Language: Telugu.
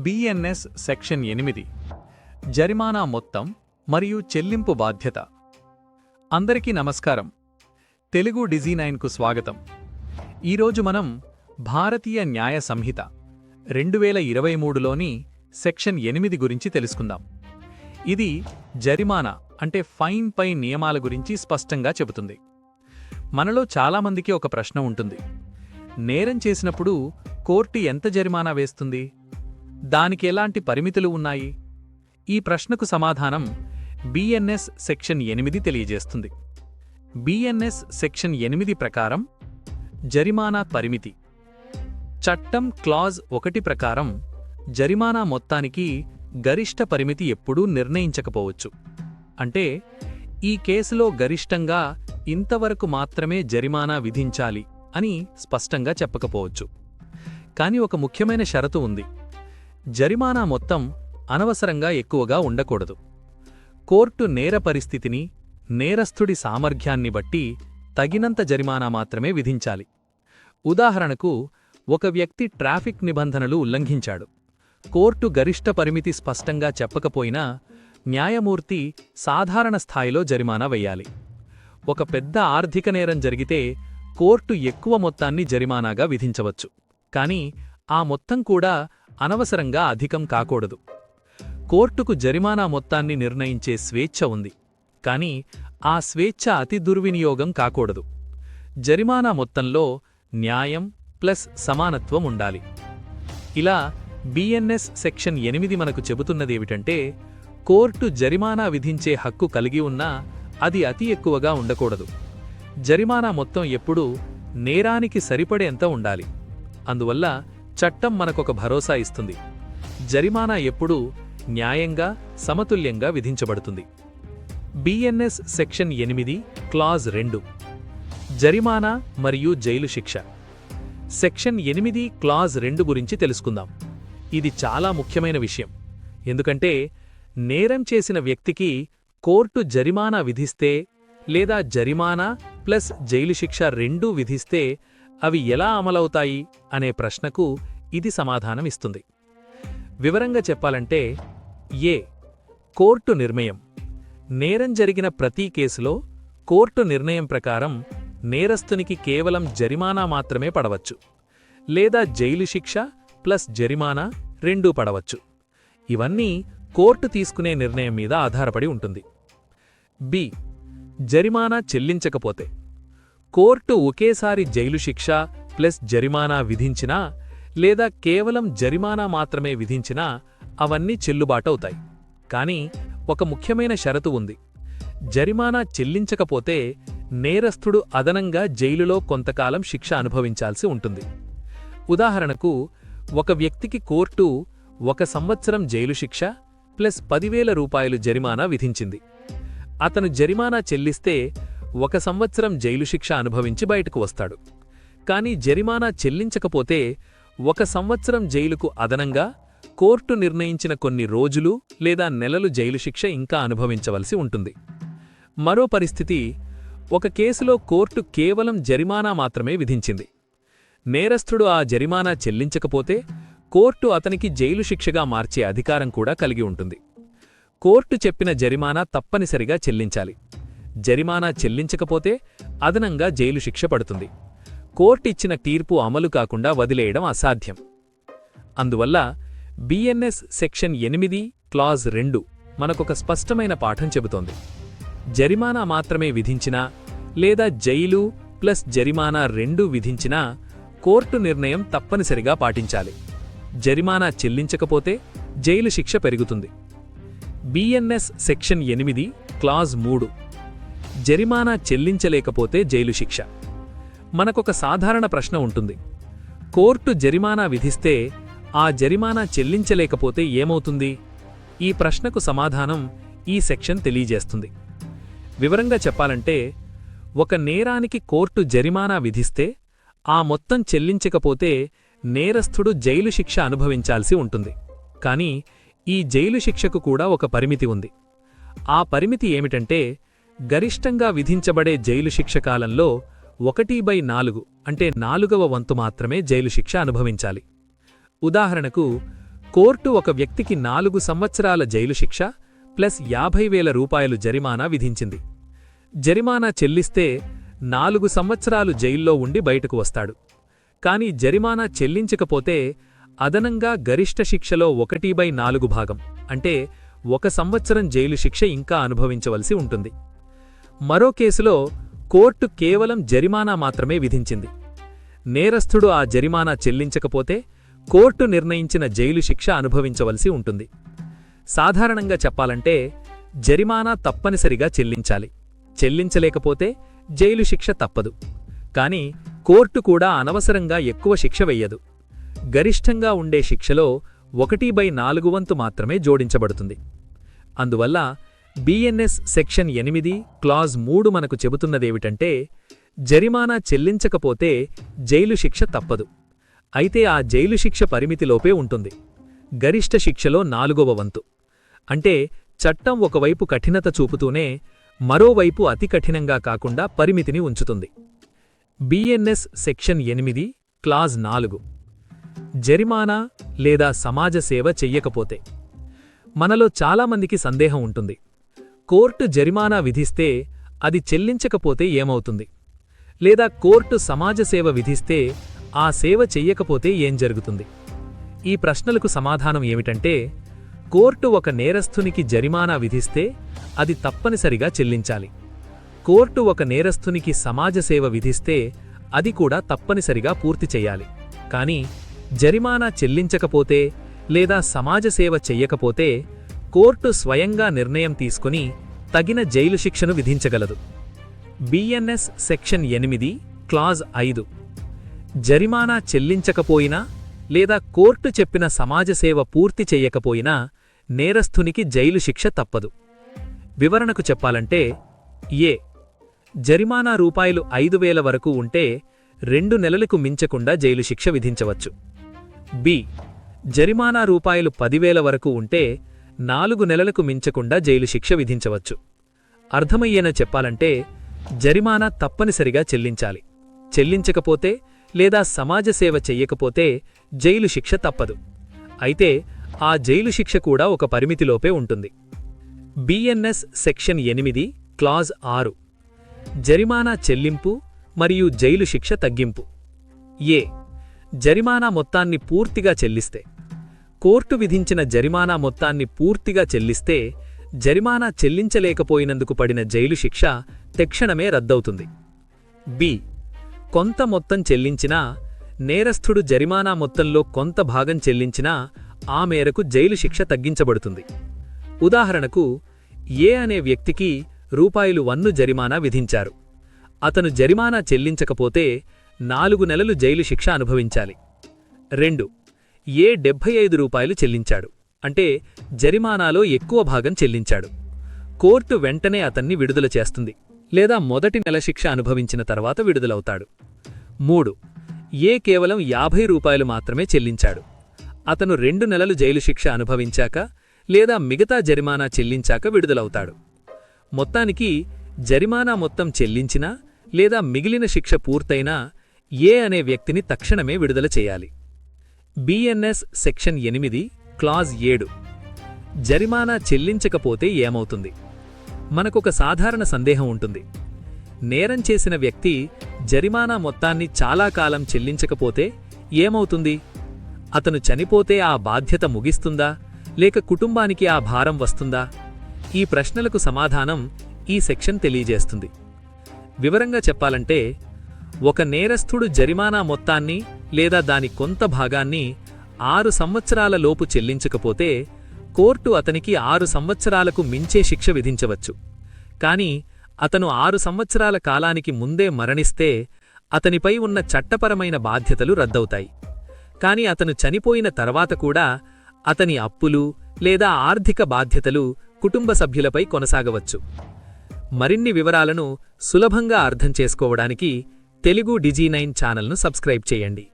బిఎన్ఎస్ సెక్షన్ 8 జరిమానా మొత్తం మరియు చెల్లింపు బాధ్యత. అందరికీ నమస్కారం. తెలుగు డిజి9కు స్వాగతం. ఈరోజు మనం భారతీయ న్యాయ సంహిత 2023లోని సెక్షన్ 8 గురించి తెలుసుకుందాం. ఇది జరిమానా అంటే ఫైన్ పై నియమాల గురించి స్పష్టంగా చెబుతుంది. మనలో చాలామందికి ఒక ప్రశ్న ఉంటుంది. నేరం చేసినప్పుడు కోర్టు ఎంత జరిమానా వేస్తుంది? దానికి ఎలాంటి పరిమితులు ఉన్నాయి? ఈ ప్రశ్నకు సమాధానం బిఎన్ఎస్ సెక్షన్ 8 తెలియజేస్తుంది. బిఎన్ఎస్ సెక్షన్ 8 ప్రకారం జరిమానా పరిమితి. చట్టం క్లాజ్ 1 ప్రకారం జరిమానా మొత్తానికి గరిష్ట పరిమితి ఎప్పుడూ నిర్ణయించకపోవచ్చు. అంటే ఈ కేసులో గరిష్టంగా ఇంతవరకు మాత్రమే జరిమానా విధించాలి అని స్పష్టంగా చెప్పకపోవచ్చు. కానీ ఒక ముఖ్యమైన షరతు ఉంది. జరిమానా మొత్తం అనవసరంగా ఎక్కువగా ఉండకూడదు. కోర్టు నేర పరిస్థితిని, నేరస్థుడి సామర్థ్యాన్ని బట్టి తగినంత జరిమానా మాత్రమే విధించాలి. ఉదాహరణకు, ఒక వ్యక్తి ట్రాఫిక్ నిబంధనలు ఉల్లంఘించాడు. కోర్టు గరిష్ట పరిమితి స్పష్టంగా చెప్పకపోయినా న్యాయమూర్తి సాధారణ స్థాయిలో జరిమానా వెయ్యాలి. ఒక పెద్ద ఆర్థిక నేరం జరిగితే కోర్టు ఎక్కువ మొత్తాన్ని జరిమానాగా విధించవచ్చు. కానీ ఆ మొత్తం కూడా అనవసరంగా అధికం కాకూడదు. కోర్టుకు జరిమానా మొత్తాన్ని నిర్ణయించే స్వేచ్ఛ ఉంది. కానీ ఆ స్వేచ్ఛ అతి దుర్వినియోగం కాకూడదు. జరిమానా మొత్తంలో న్యాయం ప్లస్ సమానత్వం ఉండాలి. ఇలా బిఎన్ఎస్ సెక్షన్ 8 మనకు చెబుతున్నదేమిటంటే, కోర్టు జరిమానా విధించే హక్కు కలిగి ఉన్నా అది అతి ఎక్కువగా ఉండకూడదు. జరిమానా మొత్తం ఎప్పుడూ నేరానికి సరిపడేంత ఉండాలి. అందువల్ల చట్టం మనకొక భరోసా ఇస్తుంది. జరిమానా ఎప్పుడూ న్యాయంగా, సమతుల్యంగా విధించబడుతుంది. బిఎన్ఎస్ సెక్షన్ 8 క్లాజ్ 2 జరిమానా మరియు జైలు శిక్ష. సెక్షన్ 8 క్లాజ్ 2 గురించి తెలుసుకుందాం. ఇది చాలా ముఖ్యమైన విషయం. ఎందుకంటే నేరం చేసిన వ్యక్తికి కోర్టు జరిమానా విధిస్తే లేదా జరిమానా ప్లస్ జైలు శిక్ష రెండూ విధిస్తే అవి ఎలా అమలవుతాయి అనే ప్రశ్నకు ఇది సమాధానమిస్తుంది. వివరంగా చెప్పాలంటే, ఏ కోర్టు నిర్ణయం. నేరం జరిగిన ప్రతి కేసులో కోర్టు నిర్ణయం ప్రకారం నేరస్తునికి కేవలం జరిమానా మాత్రమే పడవచ్చు, లేదా జైలు శిక్ష ప్లస్ జరిమానా రెండూ పడవచ్చు. ఇవన్నీ కోర్టు తీసుకునే నిర్ణయం మీద ఆధారపడి ఉంటుంది. బి జరిమానా చెల్లించకపోతే. కోర్టు ఒకేసారి జైలు శిక్ష ప్లస్ జరిమానా విధించినా లేదా కేవలం జరిమానా మాత్రమే విధించినా అవన్నీ చెల్లుబాటవుతాయి. కానీ ఒక ముఖ్యమైన షరతు ఉంది. జరిమానా చెల్లించకపోతే నేరస్థుడు అదనంగా జైలులో కొంతకాలం శిక్ష అనుభవించాల్సి ఉంటుంది. ఉదాహరణకు, ఒక వ్యక్తికి కోర్టు 1 సంవత్సరం జైలు శిక్ష ప్లస్ 10,000 రూపాయలు జరిమానా విధించింది. అతను జరిమానా చెల్లిస్తే 1 సంవత్సరం జైలు శిక్ష అనుభవించి బయటకు వస్తాడు. కానీ జరిమానా చెల్లించకపోతే 1 సంవత్సరం జైలుకు అదనంగా కోర్టు నిర్ణయించిన కొన్ని రోజులు లేదా నెలలు జైలు శిక్ష ఇంకా అనుభవించవలసి ఉంటుంది. మరో పరిస్థితి, ఒక కేసులో కోర్టు కేవలం జరిమానా మాత్రమే విధించింది. నేరస్థుడు ఆ జరిమానా చెల్లించకపోతే కోర్టు అతనికి జైలు శిక్షగా మార్చే అధికారం కూడా కలిగి ఉంటుంది. కోర్టు చెప్పిన జరిమానా తప్పనిసరిగా చెల్లించాలి. జరిమానా చెల్లించకపోతే అదనంగా జైలు శిక్ష పడుతుంది. కోర్టు ఇచ్చిన తీర్పు అమలు కాకుండా వదిలేయడం అసాధ్యం. అందువల్ల బిఎన్ఎస్ సెక్షన్ 8 క్లాజ్ 2 మనకొక స్పష్టమైన పాఠం చెబుతోంది. జరిమానా మాత్రమే విధించినా లేదా జైలు ప్లస్ జరిమానా రెండూ విధించినా కోర్టు నిర్ణయం తప్పనిసరిగా పాటించాలి. జరిమానా చెల్లించకపోతే జైలు శిక్ష పెరుగుతుంది. బిఎన్ఎస్ సెక్షన్ 8 క్లాజ్ 3 జరిమానా చెల్లించలేకపోతే జైలు శిక్ష. మనకొక సాధారణ ప్రశ్న ఉంటుంది. కోర్టు జరిమానా విధిస్తే ఆ జరిమానా చెల్లించలేకపోతే ఏమవుతుంది? ఈ ప్రశ్నకు సమాధానం ఈ సెక్షన్ తెలియజేస్తుంది. వివరంగా చెప్పాలంటే, ఒక నేరానికి కోర్టు జరిమానా విధిస్తే ఆ మొత్తం చెల్లించకపోతే నేరస్థుడు జైలు శిక్ష అనుభవించాల్సి ఉంటుంది. కానీ ఈ జైలు శిక్షకు కూడా ఒక పరిమితి ఉంది. ఆ పరిమితి ఏమిటంటే, గరిష్టంగా విధించబడే జైలు శిక్ష కాలంలో 1/4 అంటే 4వ వంతు మాత్రమే జైలు శిక్ష అనుభవించాలి. ఉదాహరణకు, కోర్టు ఒక వ్యక్తికి 4 సంవత్సరాల జైలు శిక్ష ప్లస్ 50,000 రూపాయలు జరిమానా విధించింది. జరిమానా చెల్లిస్తే 4 సంవత్సరాలు జైల్లో ఉండి బయటకు వస్తాడు. కాని జరిమానా చెల్లించకపోతే అదనంగా గరిష్ట శిక్షలో 1/4 భాగం అంటే 1 సంవత్సరం జైలు శిక్ష ఇంకా అనుభవించవలసి ఉంటుంది. మరో కేసులో కోర్టు కేవలం జరిమానా మాత్రమే విధించింది. నేరస్థుడు ఆ జరిమానా చెల్లించకపోతే కోర్టు నిర్ణయించిన జైలు శిక్ష అనుభవించవలసి ఉంటుంది. సాధారణంగా చెప్పాలంటే జరిమానా తప్పనిసరిగా చెల్లించాలి. చెల్లించలేకపోతే జైలు శిక్ష తప్పదు. కాని కోర్టు కూడా అనవసరంగా ఎక్కువ శిక్ష వెయ్యదు. గరిష్టంగా ఉండే శిక్షలో 1/4 వంతు మాత్రమే జోడించబడుతుంది. అందువల్ల బిఎన్ఎస్ సెక్షన్ 8 క్లాజ్ 3 మనకు చెబుతున్నదేమిటంటే జరిమానా చెల్లించకపోతే జైలు శిక్ష తప్పదు. అయితే ఆ జైలు శిక్ష పరిమితిలోపే ఉంటుంది. గరిష్ట శిక్షలో 4వ వంతు. అంటే చట్టం ఒకవైపు కఠినత చూపుతూనే మరోవైపు అతి కఠినంగా కాకుండా పరిమితిని ఉంచుతుంది. బిఎన్ఎస్ సెక్షన్ 8 క్లాజ్ 4 జరిమానా లేదా సమాజ సేవ చెయ్యకపోతే. మనలో చాలామందికి సందేహం ఉంటుంది. కోర్టు జరిమానా విధిస్తే అది చెల్లించకపోతే ఏమవుతుంది? లేదా కోర్టు సమాజ సేవ విధిస్తే ఆ సేవ చెయ్యకపోతే ఏం జరుగుతుంది? ఈ ప్రశ్నలకు సమాధానం ఏమిటంటే కోర్టు ఒక నేరస్థునికి జరిమానా విధిస్తే అది తప్పనిసరిగా చెల్లించాలి. కోర్టు ఒక నేరస్థునికి సమాజ సేవ విధిస్తే అది కూడా తప్పనిసరిగా పూర్తి చెయ్యాలి. కానీ జరిమానా చెల్లించకపోతే లేదా సమాజ సేవ చెయ్యకపోతే కోర్టు స్వయంగా నిర్ణయం తీసుకుని తగిన జైలు శిక్షను విధించగలదు. బిఎన్ఎస్ సెక్షన్ 8 క్లాజ్ 5 జరిమానా చెల్లించకపోయినా లేదా కోర్టు చెప్పిన సమాజసేవ పూర్తి చెయ్యకపోయినా నేరస్థునికి జైలు శిక్ష తప్పదు. వివరణకు చెప్పాలంటే ఏ జరిమానా రూపాయలు 5,000 వరకు ఉంటే 2 నెలలకు మించకుండా జైలు శిక్ష విధించవచ్చు. బి జరిమానా రూపాయలు 10,000 వరకు ఉంటే 4 నెలలకు మించకుండా జైలు శిక్ష విధించవచ్చు. అర్థమయ్యేన చెప్పాలంటే జరిమానా తప్పనిసరిగా చెల్లించాలి. చెల్లించకపోతే లేదా సమాజ సేవ చెయ్యకపోతే జైలు శిక్ష తప్పదు. అయితే ఆ జైలు శిక్ష కూడా ఒక పరిమితిలోపే ఉంటుంది. బిఎన్ఎస్ సెక్షన్ 8 క్లాజ్ 6 జరిమానా చెల్లింపు మరియు జైలు శిక్ష తగ్గింపు. ఏ జరిమానా మొత్తాన్ని పూర్తిగా చెల్లిస్తే. కోర్టు విధించిన జరిమానా మొత్తాన్ని పూర్తిగా చెల్లిస్తే జరిమానా చెల్లించలేకపోయినందుకు పడిన జైలు శిక్ష తక్షణమే రద్దవుతుంది. బి కొంత మొత్తం చెల్లించినా నేరస్థుడు జరిమానా మొత్తంలో కొంత భాగం చెల్లించినా ఆ మేరకు జైలు శిక్ష తగ్గించబడుతుంది. ఉదాహరణకు ఏ అనే వ్యక్తికి రూ100 జరిమానా విధించారు. అతను జరిమానా చెల్లించకపోతే 4 నెలలు జైలు శిక్ష అనుభవించాలి. 2 ఏ 75 రూపాయలు చెల్లించాడు. అంటే జరిమానాలో ఎక్కువ భాగం చెల్లించాడు. కోర్టు వెంటనే అతన్ని విడుదల చేస్తుంది లేదా మొదటి నెల శిక్ష అనుభవించిన తర్వాత విడుదలవుతాడు. 3 ఏ కేవలం 50 రూపాయలు మాత్రమే చెల్లించాడు. అతను 2 నెలలు జైలు శిక్ష అనుభవించాక లేదా మిగతా జరిమానా చెల్లించాక విడుదలవుతాడు. మొత్తానికి జరిమానా మొత్తం చెల్లించినా లేదా మిగిలిన శిక్ష పూర్తయినా ఏ అనే వ్యక్తిని తక్షణమే విడుదల చేయాలి. బిఎన్ఎస్ సెక్షన్ 8 క్లాజ్ 7 జరిమానా చెల్లించకపోతే ఏమవుతుంది? మనకొక సాధారణ సందేహం ఉంటుంది. నేరం చేసిన వ్యక్తి జరిమానా మొత్తాన్ని చాలా కాలం చెల్లించకపోతే ఏమవుతుంది? అతను చనిపోతే ఆ బాధ్యత ముగిస్తుందా లేక కుటుంబానికి ఆ భారం వస్తుందా? ఈ ప్రశ్నలకు సమాధానం ఈ సెక్షన్ తెలియజేస్తుంది. వివరంగా చెప్పాలంటే ఒక నేరస్థుడు జరిమానా మొత్తాన్ని లేదా దాని కొంత భాగాన్ని 6 సంవత్సరాల లోపు చెల్లించకపోతే కోర్టు అతనికి 6 సంవత్సరాలకు మించే శిక్ష విధించవచ్చు. కాని అతను 6 సంవత్సరాల కాలానికి ముందే మరణిస్తే అతనిపై ఉన్న చట్టపరమైన బాధ్యతలు రద్దవుతాయి. కాని అతను చనిపోయిన తర్వాత కూడా అతని అప్పులు లేదా ఆర్థిక బాధ్యతలు కుటుంబ సభ్యులపై కొనసాగవచ్చు. మరిన్ని వివరాలను సులభంగా అర్థం చేసుకోవడానికి తెలుగు డిజి9 ఛానల్ను సబ్స్క్రైబ్ చేయండి.